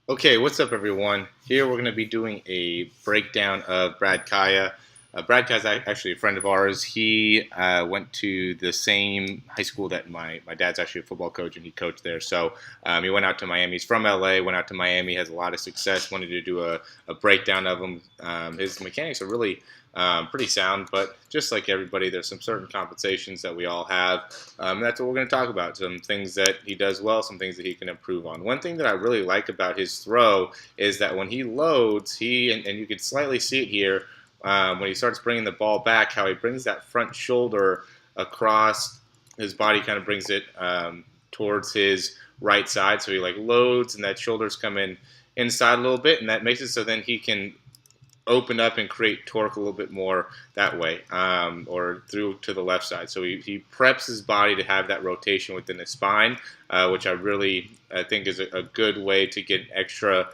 Okay, what's up, everyone? Here we're going to be doing a breakdown of Brad Kaaya. Brad Kaaya is actually a friend of ours. He went to the same high school that my dad's actually a football coach, and he coached there. So he went out to Miami. He's from LA, went out to Miami, has a lot of success, wanted to do a breakdown of him. His mechanics are really pretty sound, but just like everybody, there's some certain compensations that we all have. That's what we're going to talk about. Some things that he does well, some things that he can improve on. One thing that I really like about his throw is that when he loads, and you can slightly see it here, when he starts bringing the ball back, how he brings that front shoulder across his body, kind of brings it towards his right side. So he like loads, and that shoulder's come in inside a little bit, and that makes it so then he can open up and create torque a little bit more that way, or through to the left side. So he preps his body to have that rotation within his spine, which I think is a good way to get extra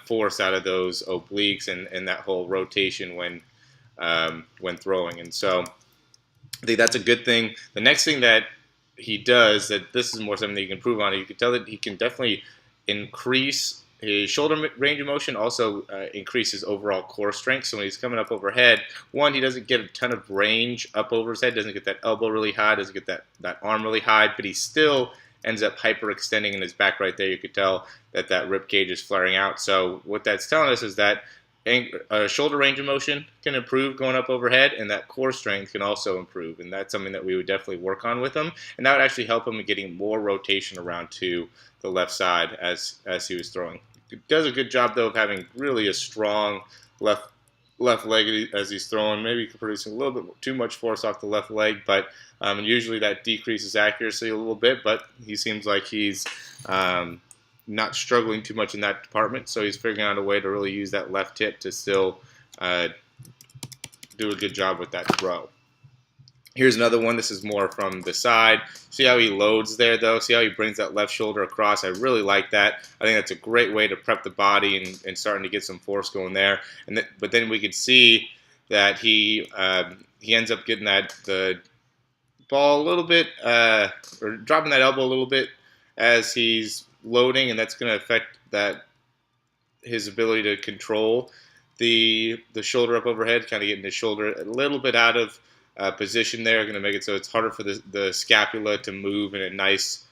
force out of those obliques and that whole rotation when throwing. And so I think that's a good thing. The next thing that he does, that this is more something that you can improve on, you can tell that he can definitely increase his shoulder range of motion, also increases overall core strength. So when he's coming up overhead, one, he doesn't get a ton of range up over his head, doesn't get that elbow really high, doesn't get that arm really high, but he still ends up hyperextending in his back right there. You could tell that rib cage is flaring out. So what that's telling us is that shoulder range of motion can improve going up overhead, and that core strength can also improve. And that's something that we would definitely work on with him. And that would actually help him in getting more rotation around to the left side as he was throwing. He does a good job, though, of having really a strong left leg as he's throwing. Maybe producing a little bit too much force off the left leg, but usually that decreases accuracy a little bit. But he seems like he's not struggling too much in that department, so he's figuring out a way to really use that left hip to still do a good job with that throw. Here's another one. This is more from the side. See how he loads there, though? See how he brings that left shoulder across? I really like that. I think that's a great way to prep the body and starting to get some force going there. But then we could see that he ends up getting the ball a little bit, or dropping that elbow a little bit as he's loading, and that's going to affect his ability to control the shoulder up overhead, kind of getting the shoulder a little bit out of position there, going to make it so it's harder for the scapula to move in a nice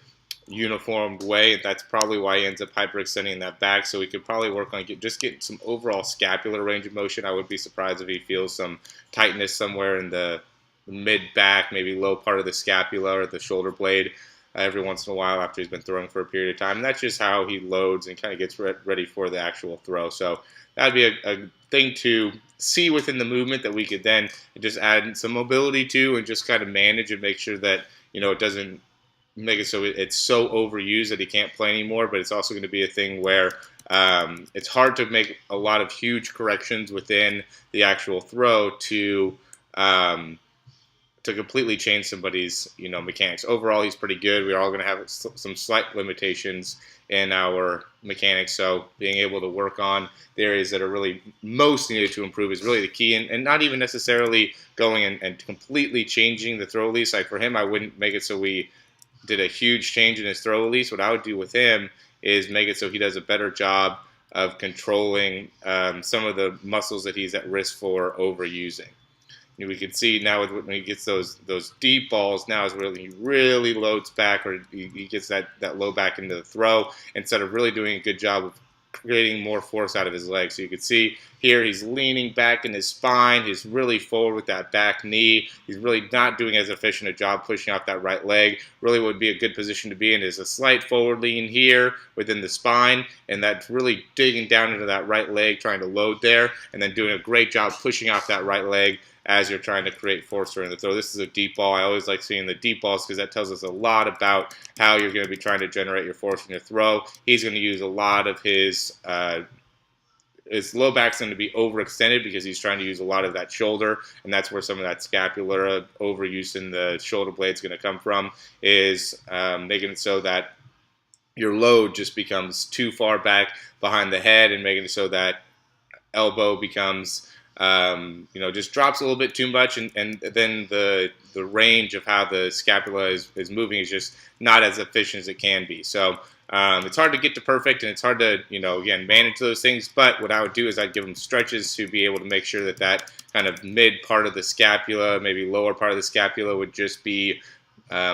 uniformed way. That's probably why he ends up hyperextending that back. So we could probably work on just getting some overall scapular range of motion. I would be surprised if he feels some tightness somewhere in the mid back, maybe low part of the scapula or the shoulder blade every once in a while after he's been throwing for a period of time. And that's just how he loads and kind of gets ready for the actual throw. So that would be a thing to see within the movement that we could then just add some mobility to and just kind of manage and make sure that, it doesn't make it so it's so overused that he can't play anymore. But it's also going to be a thing where it's hard to make a lot of huge corrections within the actual throw to completely change somebody's, mechanics. Overall, he's pretty good. We're all going to have some slight limitations in our mechanics, so being able to work on the areas that are really most needed to improve is really the key, and not even necessarily going and completely changing the throw release. Like for him, I wouldn't make it so we did a huge change in his throw release. What I would do with him is make it so he does a better job of controlling some of the muscles that he's at risk for overusing. We can see now when he gets those deep balls, now is where he really loads back, or he gets that low back into the throw instead of really doing a good job of creating more force out of his legs. So you can see here he's leaning back in his spine. He's really forward with that back knee. He's really not doing as efficient a job pushing out that right leg. Really would be a good position to be in is a slight forward lean here within the spine, and that's really digging down into that right leg, trying to load there, and then doing a great job pushing off that right leg as you're trying to create force during the throw. This is a deep ball. I always like seeing the deep balls because that tells us a lot about how you're going to be trying to generate your force in your throw. He's going to use a lot of his low back's going to be overextended because he's trying to use a lot of that shoulder, and that's where some of that scapular overuse in the shoulder blade is going to come from, is making it so that your load just becomes too far back behind the head and making it so that elbow becomes just drops a little bit too much, and then the range of how the scapula is moving is just not as efficient as it can be. So It's hard to get to perfect, and it's hard to, again, manage those things. But what I would do is I'd give them stretches to be able to make sure that that kind of mid part of the scapula, maybe lower part of the scapula, would just be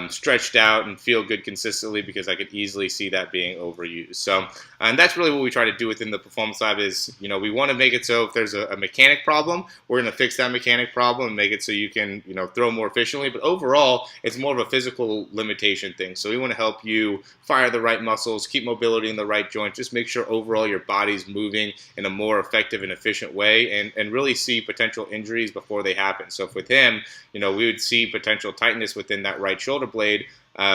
stretched out and feel good consistently, because I could easily see that being overused. So, and that's really what we try to do within the performance lab is, we want to make it so if there's a mechanic problem, we're going to fix that mechanic problem and make it so you can, throw more efficiently. But overall, it's more of a physical limitation thing. So we want to help you fire the right muscles, keep mobility in the right joints, just make sure overall your body's moving in a more effective and efficient way, and really see potential injuries before they happen. So if with him, we would see potential tightness within that right shoulder blade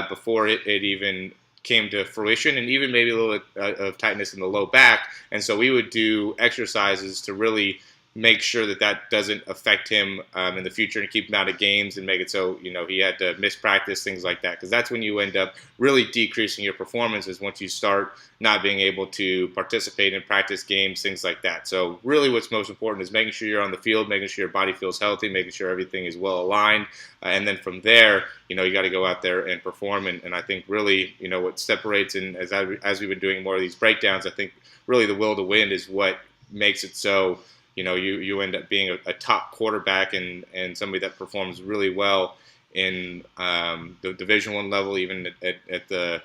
before it even came to fruition, and even maybe a little bit of tightness in the low back. And so we would do exercises to really make sure that that doesn't affect him in the future, and keep him out of games, and make it so he had to miss practice, things like that, because that's when you end up really decreasing your performance, is once you start not being able to participate in practice games, things like that. So really what's most important is making sure you're on the field, making sure your body feels healthy, making sure everything is well aligned, and then from there you got to go out there and perform. And I think really what separates, and as we've been doing more of these breakdowns, I think really the will to win is what makes it so you end up being a top quarterback, and somebody that performs really well in the Division I level, even at the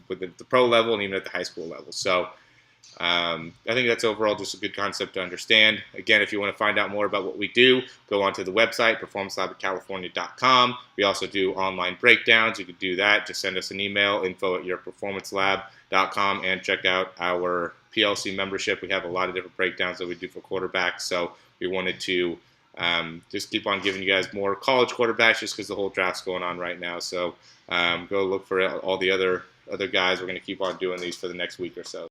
with the pro level, and even at the high school level. So I think that's overall just a good concept to understand. Again, if you want to find out more about what we do, go onto the website, performancelabofcalifornia.com. We also do online breakdowns. You can do that. Just send us an email, info@yourperformancelab.com, and check out our PLC membership. We have a lot of different breakdowns that we do for quarterbacks. So we wanted to just keep on giving you guys more college quarterbacks, just because the whole draft's going on right now. So go look for all the other guys. We're going to keep on doing these for the next week or so.